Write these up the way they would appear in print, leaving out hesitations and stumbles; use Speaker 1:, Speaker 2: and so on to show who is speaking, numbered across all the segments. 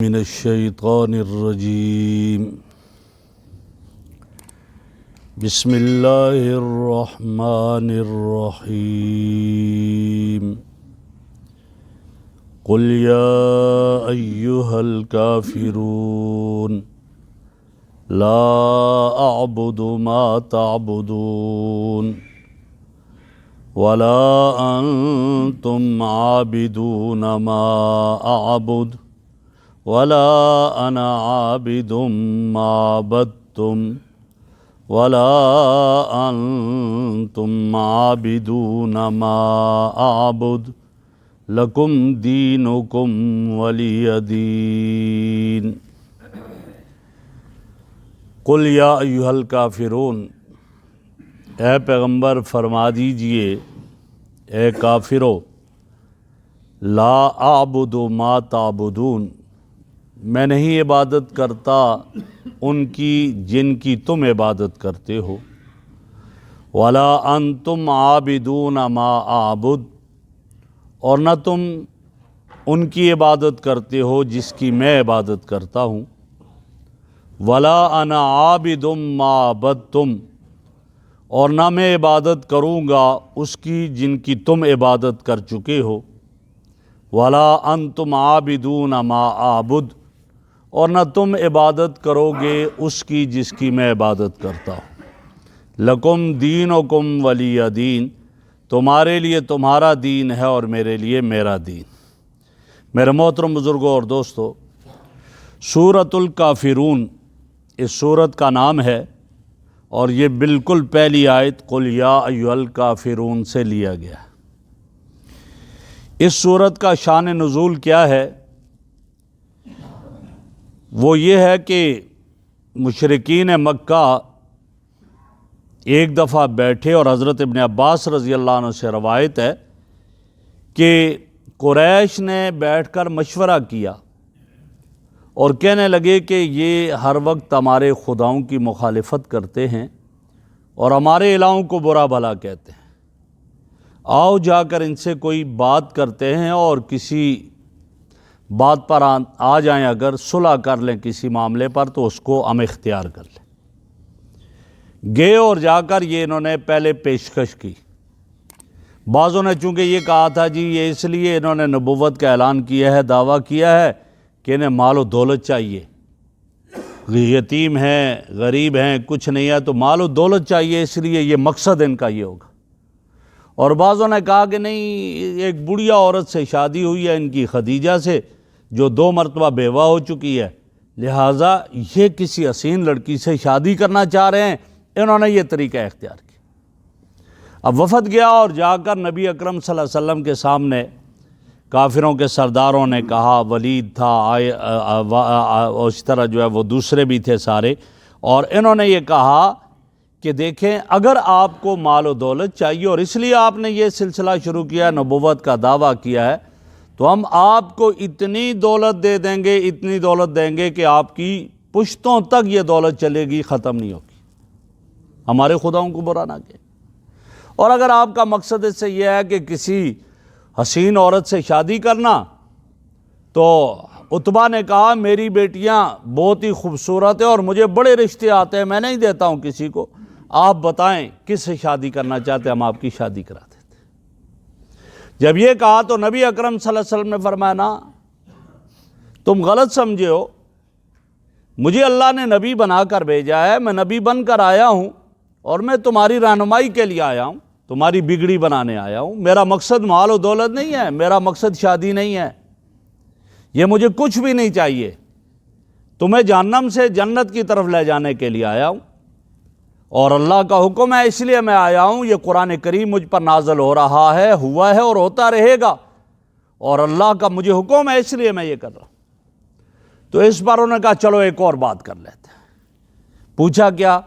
Speaker 1: من الشیطان الرجیم بسم اللہ الرحمن الرحیم قل یا ایہا الکافرون لا اعبد ما تعبدون ولا انتم عابدون ما اعبد ولا انا عابد ما عبدتم ولا انتم عابدون ما اعبد لکم دینکم ولی دین۔ قل یا ایھا الکافرون، اے پیغمبر فرما دیجئے اے کافرو، لا اعبد ما تعبدون، میں نہیں عبادت کرتا ان کی جن کی تم عبادت کرتے ہو، ولا انتم عابدون ما اعبد، اور نہ تم ان کی عبادت کرتے ہو جس کی میں عبادت کرتا ہوں، ولا انا عابد ما عبدتم، اور نہ میں عبادت کروں گا اس کی جن کی تم عبادت کر چکے ہو، ولا انتم عابدون ما اعبد، اور نہ تم عبادت کرو گے اس کی جس کی میں عبادت کرتا ہوں، لکم دینکم ولی دین، تمہارے لیے تمہارا دین ہے اور میرے لیے میرا دین۔ میرے محترم بزرگوں اور دوستو، سورۃ الکافرون اس سورت کا نام ہے، اور یہ بالکل پہلی آیت قل یا ایھا الکافرون سے لیا گیا ہے۔ اس سورت کا شان نزول کیا ہے؟ وہ یہ ہے کہ مشرکین مکہ ایک دفعہ بیٹھے، اور حضرت ابن عباس رضی اللہ عنہ سے روایت ہے کہ قریش نے بیٹھ کر مشورہ کیا اور کہنے لگے کہ یہ ہر وقت ہمارے خداؤں کی مخالفت کرتے ہیں اور ہمارے الہوں کو برا بھلا کہتے ہیں، آؤ جا کر ان سے کوئی بات کرتے ہیں اور کسی بات پر آ جائیں، اگر صلح کر لیں کسی معاملے پر تو اس کو ہم اختیار کر لیں۔ گئے اور جا کر یہ انہوں نے پہلے پیشکش کی۔ بعضوں نے چونکہ یہ کہا تھا جی یہ اس لیے انہوں نے نبوت کا اعلان کیا ہے، دعویٰ کیا ہے کہ انہیں مال و دولت چاہیے، یتیم ہیں، غریب ہیں، کچھ نہیں ہے تو مال و دولت چاہیے، اس لیے یہ مقصد ان کا یہ ہوگا۔ اور بعضوں نے کہا کہ نہیں، ایک بڑھیا عورت سے شادی ہوئی ہے ان کی، خدیجہ سے، جو 2 مرتبہ بیوہ ہو چکی ہے، لہٰذا یہ کسی حسین لڑکی سے شادی کرنا چاہ رہے ہیں، انہوں نے یہ طریقہ اختیار کیا۔ اب وفد گیا اور جا کر نبی اکرم صلی اللہ علیہ وسلم کے سامنے کافروں کے سرداروں نے کہا، ولید تھا، اور اس طرح جو ہے وہ دوسرے بھی تھے سارے، اور انہوں نے یہ کہا کہ دیکھیں اگر آپ کو مال و دولت چاہیے اور اس لیے آپ نے یہ سلسلہ شروع کیا، نبوت کا دعویٰ کیا ہے، تو ہم آپ کو اتنی دولت دے دیں گے، اتنی دولت دیں گے کہ آپ کی پشتوں تک یہ دولت چلے گی، ختم نہیں ہوگی، ہمارے خداؤں کو برا نہ کہیں۔ اور اگر آپ کا مقصد اس سے یہ ہے کہ کسی حسین عورت سے شادی کرنا، تو عتبہ نے کہا میری بیٹیاں بہت ہی خوبصورت ہیں اور مجھے بڑے رشتے آتے ہیں، میں نہیں دیتا ہوں کسی کو، آپ بتائیں کس سے شادی کرنا چاہتے ہیں، ہم آپ کی شادی کرا دیتے۔ جب یہ کہا تو نبی اکرم صلی اللہ علیہ وسلم نے فرمایا نا، تم غلط سمجھے ہو، مجھے اللہ نے نبی بنا کر بھیجا ہے، میں نبی بن کر آیا ہوں اور میں تمہاری رہنمائی کے لیے آیا ہوں، تمہاری بگڑی بنانے آیا ہوں، میرا مقصد مال و دولت نہیں ہے، میرا مقصد شادی نہیں ہے، یہ مجھے کچھ بھی نہیں چاہیے، تمہیں جہنم سے جنت کی طرف لے جانے کے لیے آیا ہوں، اور اللہ کا حکم ہے اس لیے میں آیا ہوں، یہ قرآن کریم مجھ پر نازل ہو رہا ہے، ہوا ہے اور ہوتا رہے گا، اور اللہ کا مجھے حکم ہے اس لیے میں یہ کر رہا ہوں۔ تو اس پر انہوں نے کہا چلو ایک اور بات کر لیتے ہیں۔ پوچھا کیا؟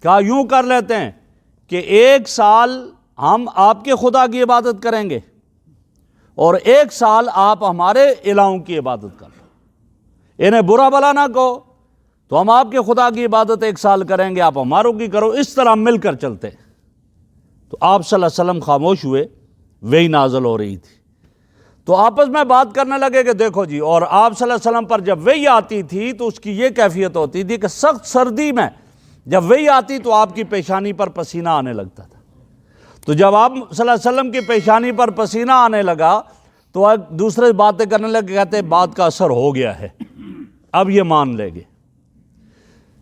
Speaker 1: کہا یوں کر لیتے ہیں کہ 1 سال ہم آپ کے خدا کی عبادت کریں گے اور 1 سال آپ ہمارے الہوں کی عبادت کر لو، انہیں برا بھلا نہ کہو، تو ہم آپ کے خدا کی عبادت 1 سال کریں گے، آپ ہماروں کی کرو، اس طرح مل کر چلتے ہیں۔ تو آپ صلی اللہ علیہ وسلم خاموش ہوئے، وہی نازل ہو رہی تھی۔ تو آپس میں بات کرنے لگے کہ دیکھو جی، اور آپ صلی اللہ علیہ وسلم پر جب وحی آتی تھی تو اس کی یہ کیفیت ہوتی تھی کہ سخت سردی میں جب وحی آتی تو آپ کی پیشانی پر پسینہ آنے لگتا تھا. تو جب آپ صلی اللہ علیہ وسلم کی پیشانی پر پسینہ آنے لگا تو ایک دوسرے باتیں کرنے لگے، کہتے بات کا اثر ہو گیا ہے، اب یہ مان لے گے.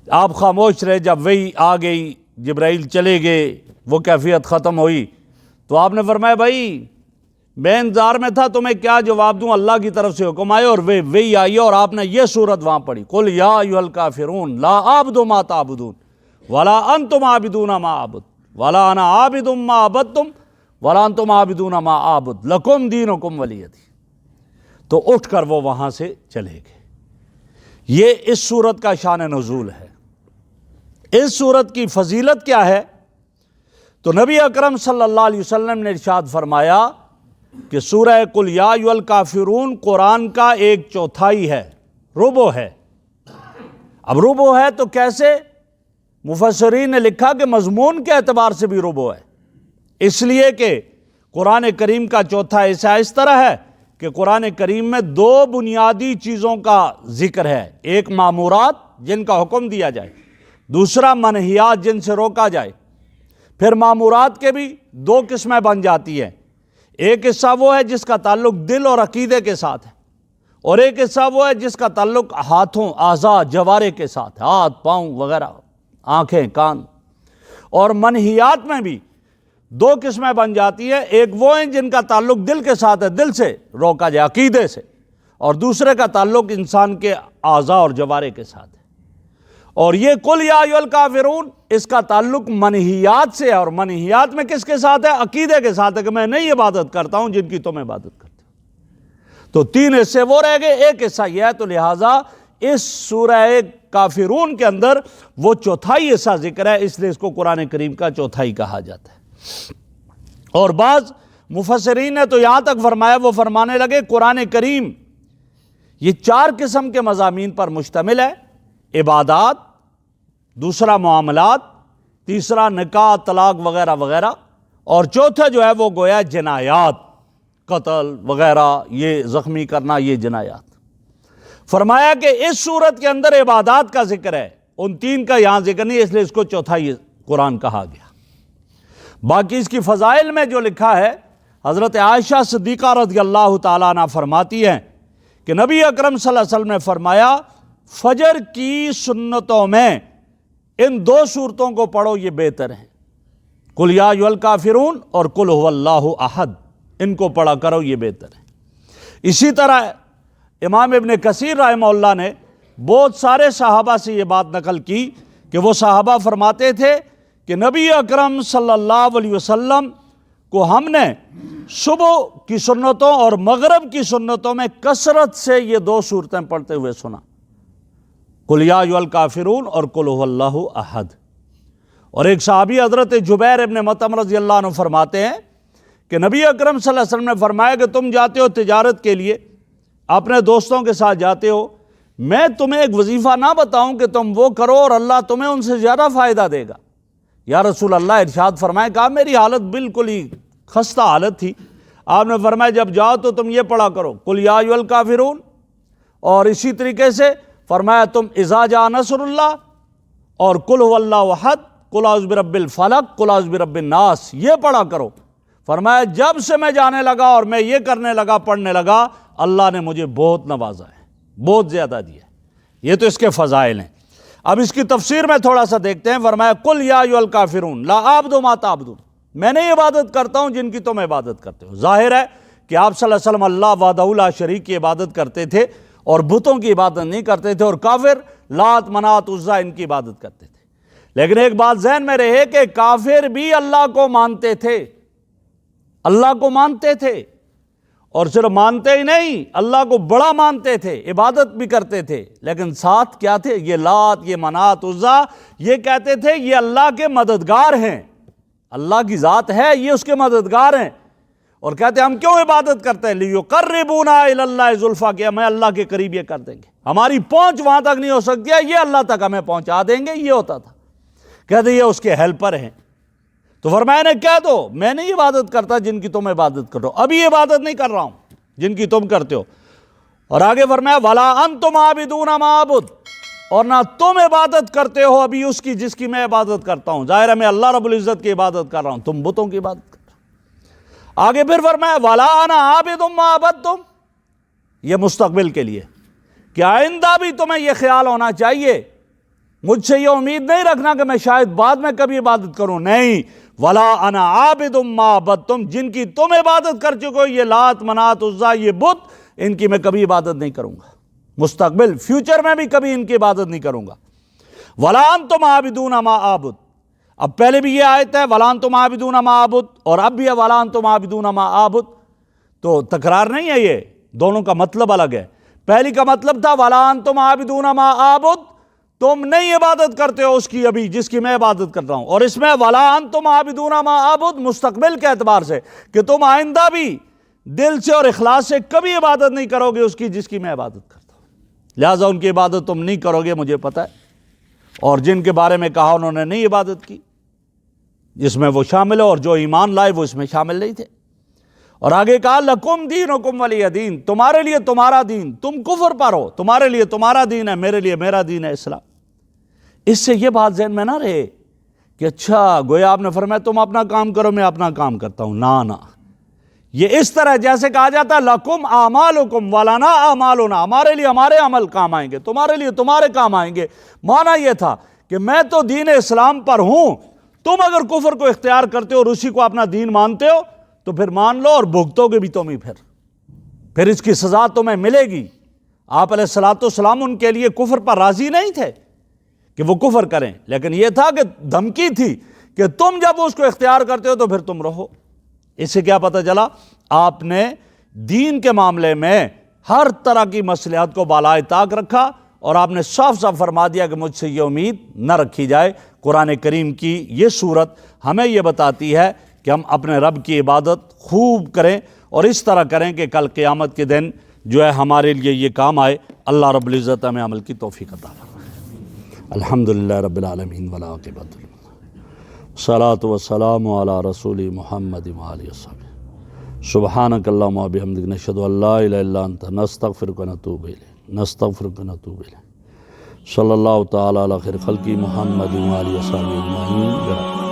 Speaker 1: آپ خاموش رہے. جب وحی آ گئی، جبرائیل چلے گئے، وہ کیفیت ختم ہوئی تو آپ نے فرمایا بھائی میں انتظار میں تھا، تمہیں کیا جواب دوں، اللہ کی طرف سے حکم آئے اور وحی آئی اور آپ نے یہ سورت وہاں پڑھی، قل یا ایھا الکافرون لا اعبد ما تعبدون ولا انتم عابدون ما اعبد ولا انا عابد ما عبدتم ولا انتم عابدون ما اعبد لکم دینکم ولی دین. تو اٹھ کر وہ وہاں سے چلے گئے. یہ اس سورت کا شان نزول ہے. اس سورت کی فضیلت کیا ہے؟ تو نبی اکرم صلی اللہ علیہ وسلم نے ارشاد فرمایا کہ سورہ قل یا ایھا الکافرون قرآن کا 1/4 ہے، ربع ہے. اب ربع ہے تو کیسے؟ مفسرین نے لکھا کہ مضمون کے اعتبار سے بھی ربع ہے، اس لیے کہ قرآن کریم کا چوتھا حصہ اس طرح ہے کہ قرآن کریم میں 2 بنیادی چیزوں کا ذکر ہے، ایک مامورات جن کا حکم دیا جائے، دوسرا منہیات جن سے روکا جائے. پھر مامورات کے بھی 2 قسمیں بن جاتی ہیں، ایک حصہ وہ ہے جس کا تعلق دل اور عقیدے کے ساتھ ہے، اور ایک حصہ وہ ہے جس کا تعلق ہاتھوں، اعضاء، جوارے کے ساتھ، ہاتھ، پاؤں وغیرہ، آنکھیں، کان. اور منہیات میں بھی 2 قسمیں بن جاتی ہیں، ایک وہ ہیں جن کا تعلق دل کے ساتھ ہے، دل سے روکا جائے، عقیدے سے، اور دوسرے کا تعلق انسان کے اعضاء اور جوارے کے ساتھ ہے. اور یہ قل یا ایھا الکافرون اس کا تعلق منہیات سے ہے، اور منہیات میں کس کے ساتھ ہے؟ عقیدے کے ساتھ ہے کہ میں نہیں عبادت کرتا ہوں جن کی تم عبادت کرتے ہو. تو 3 حصے وہ رہ گئے، ایک حصہ یہ ہے. تو لہٰذا اس سورہ کافرون کے اندر وہ چوتھائی حصہ ذکر ہے، اس لیے اس کو قرآن کریم کا چوتھائی کہا جاتا ہے. اور بعض مفسرین نے تو یہاں تک فرمایا، وہ فرمانے لگے قرآن کریم یہ 4 قسم کے مضامین پر مشتمل ہے: عبادات، دوسرا معاملات، تیسرا نکاح، طلاق وغیرہ وغیرہ، اور چوتھا جو ہے وہ گویا جنایات، قتل وغیرہ، یہ زخمی کرنا، یہ جنایات. فرمایا کہ اس صورت کے اندر عبادات کا ذکر ہے، ان 3 کا یہاں ذکر نہیں، اس لیے اس کو چوتھائی قرآن کہا گیا. باقی اس کی فضائل میں جو لکھا ہے، حضرت عائشہ صدیقہ رضی اللہ تعالیٰ عنہ فرماتی ہیں کہ نبی اکرم صلی اللہ علیہ وسلم نے فرمایا فجر کی سنتوں میں ان 2 صورتوں کو پڑھو، یہ بہتر ہیں، قل یا ایھا الکافرون اور قل ھو اللہ احد، ان کو پڑھا کرو، یہ بہتر ہے. اسی طرح امام ابن کثیر رحمہ اللہ نے بہت سارے صحابہ سے یہ بات نقل کی کہ وہ صحابہ فرماتے تھے کہ نبی اکرم صلی اللہ علیہ وسلم کو ہم نے صبح کی سنتوں اور مغرب کی سنتوں میں کثرت سے یہ 2 صورتیں پڑھتے ہوئے سنا، قل یا ایھا الکافرون اور قل ھو اللہ احد. اور ایک صحابی حضرت جبیر ابن مطعم رضی اللہ عنہ فرماتے ہیں کہ نبی اکرم صلی اللہ علیہ وسلم نے فرمایا کہ تم جاتے ہو تجارت کے لیے، اپنے دوستوں کے ساتھ جاتے ہو، میں تمہیں ایک وظیفہ نہ بتاؤں کہ تم وہ کرو اور اللہ تمہیں ان سے زیادہ فائدہ دے گا؟ یا رسول اللہ، ارشاد فرمائے. کہا میری حالت بالکل ہی خستہ حالت تھی. آپ نے فرمایا جب جاؤ تو تم یہ پڑھا کرو، قل یا ایھا الکافرون، اور اسی طریقے سے فرمایا تم اذا جاء نصر اللہ اور قل ھو اللہ احد، قل اعوذ برب الفلق، قل اعوذ برب الناس، یہ پڑھا کرو. فرمایا جب سے میں جانے لگا اور میں یہ کرنے لگا، پڑھنے لگا، اللہ نے مجھے بہت نوازا ہے، بہت زیادہ دیا ہے. یہ تو اس کے فضائل ہیں. اب اس کی تفسیر میں تھوڑا سا دیکھتے ہیں. فرمایا قل یا ایھا الکافرون لا اعبد ما تعبدون، میں نہیں عبادت کرتا ہوں جن کی تم عبادت کرتے ہو. ظاہر ہے کہ آپ صلی اللہ علیہ وسلم اللہ وحدہ لا شریک کی عبادت کرتے تھے اور بتوں کی عبادت نہیں کرتے تھے، اور کافر لات، منات، عزا ان کی عبادت کرتے تھے. لیکن ایک بات ذہن میں رہے کہ کافر بھی اللہ کو مانتے تھے، اللہ کو مانتے تھے، اور صرف مانتے ہی نہیں، اللہ کو بڑا مانتے تھے، عبادت بھی کرتے تھے. لیکن ساتھ کیا تھے؟ یہ لات، یہ منات، عزا، یہ کہتے تھے یہ اللہ کے مددگار ہیں، اللہ کی ذات ہے، یہ اس کے مددگار ہیں. اور کہتے ہیں ہم کیوں عبادت کرتے ہیں؟ لیقربونا الی اللہ زلفیٰ، کہ ہمیں اللہ کے قریب یہ کر دیں گے، ہماری پہنچ وہاں تک نہیں ہو سکتی ہے، یہ اللہ تک ہمیں پہنچا دیں گے. یہ ہوتا تھا، کہتے یہ اس کے ہیلپر ہیں. تو فرمایا نے کہہ دو میں نہیں عبادت کرتا جن کی تم عبادت کرو، ابھی عبادت نہیں کر رہا ہوں، جن کی تم کرتے ہو. اور آگے فرمایا وَلَا أَنْتُمْ عَابِدُونَ مَا أَعْبُدُ، اور نہ تم عبادت کرتے ہو ابھی اس کی جس کی میں عبادت کرتا ہوں. ظاہر ہے میں اللہ رب العزت کی عبادت کر رہا ہوں، تم بتوں کی عبادت کر رہے ہو. آگے پھر فرمایا وَلَا أَنَا عَابِدٌ مَا عَبَدتُّمْ، یہ مستقبل کے لیے کہ آئندہ بھی تمہیں یہ خیال ہونا چاہیے، مجھ سے یہ امید نہیں رکھنا کہ میں شاید بعد میں کبھی عبادت کروں. نہیں، وَلَا أَنَا عَابِدٌ مَا عَبَدتُّمْ، جن کی تم عبادت کر چکے ہو، یہ لات منات عزا یہ بت، ان کی میں کبھی عبادت نہیں کروں گا. مستقبل فیوچر میں بھی کبھی ان کی عبادت نہیں کروں گا. وَلَا أَنْتُمْ عَابِدُونَ مَا أَعْبُدُ، اب پہلے بھی یہ آیت ہے وَلَا أَنْتُمْ عَابِدُونَ مَا أَعْبُدُ، اور اب بھی ہے وَلَا أَنْتُمْ عَابِدُونَ مَا أَعْبُدُ، تو تکرار نہیں ہے، یہ دونوں کا مطلب الگ ہے. پہلی کا مطلب تھا وَلَا أَنْتُمْ عَابِدُونَ مَا أَعْبُدُ، تم نہیں عبادت کرتے ہو اس کی ابھی جس کی میں عبادت کرتا ہوں. اور اس میں وَلَا أَنْتُمْ عَابِدُونَ مَا أَعْبُدُ مستقبل کے اعتبار سے کہ تم آئندہ بھی دل سے اور اخلاص سے کبھی عبادت نہیں کرو گے اس کی جس کی میں عبادت کرتا ہوں. لہٰذا ان کی عبادت تم نہیں کرو گے، مجھے پتہ ہے. اور جن کے بارے میں کہا انہوں نے نہیں عبادت کی، جس میں وہ شامل ہے، اور جو ایمان لائے وہ اس میں شامل نہیں تھے. اور آگے کہا لکم دینکم ولی دین، تمہارے لیے تمہارا دین، تم کفر پر ہو، تمہارے لیے تمہارا دین ہے، میرے لیے میرا دین ہے اسلام. اس سے یہ بات ذہن میں نہ رہے کہ اچھا گویا آپ نے فرمایا تم اپنا کام کرو میں اپنا کام کرتا ہوں. نہ یہ اس طرح جیسے کہا جاتا ہے لکم اعمالکم ولنا اعمالنا، ہمارے لیے ہمارے عمل کام آئیں گے، تمہارے لیے تمہارے کام آئیں گے. معنی یہ تھا کہ میں تو دین اسلام پر ہوں، تم اگر کفر کو اختیار کرتے ہو اور اسی کو اپنا دین مانتے ہو تو پھر مان لو، اور بھگتو گے بھی تم ہی. پھر اس کی سزا تمہیں ملے گی. آپ علیہ الصلوۃ والسلام ان کے لیے کفر پر راضی نہیں تھے کہ وہ کفر کریں، لیکن یہ تھا کہ دھمکی تھی کہ تم جب اس کو اختیار کرتے ہو تو پھر تم رہو. اس سے کیا پتہ چلا؟ آپ نے دین کے معاملے میں ہر طرح کی مصلحت کو بالائے طاق رکھا، اور آپ نے صاف صاف فرما دیا کہ مجھ سے یہ امید نہ رکھی جائے. قرآن کریم کی یہ صورت ہمیں یہ بتاتی ہے کہ ہم اپنے رب کی عبادت خوب کریں، اور اس طرح کریں کہ کل قیامت کے دن جو ہے ہمارے لیے یہ کام آئے. اللہ رب العزت ہمیں عمل کی توفیق عطا فرمائے. الحمدللہ رب العالمین والعاقبۃ الصلاۃ والسلام علی رسول محمد وآلہ وصحبہ. سبحانک اللہم وبحمدک نشہد ان لا الہ الا انت نستغفرک ونتوب الیک. صلی اللہ تعالی علی خیر خلقی محمد وآلہ وصحبہ اجمعین.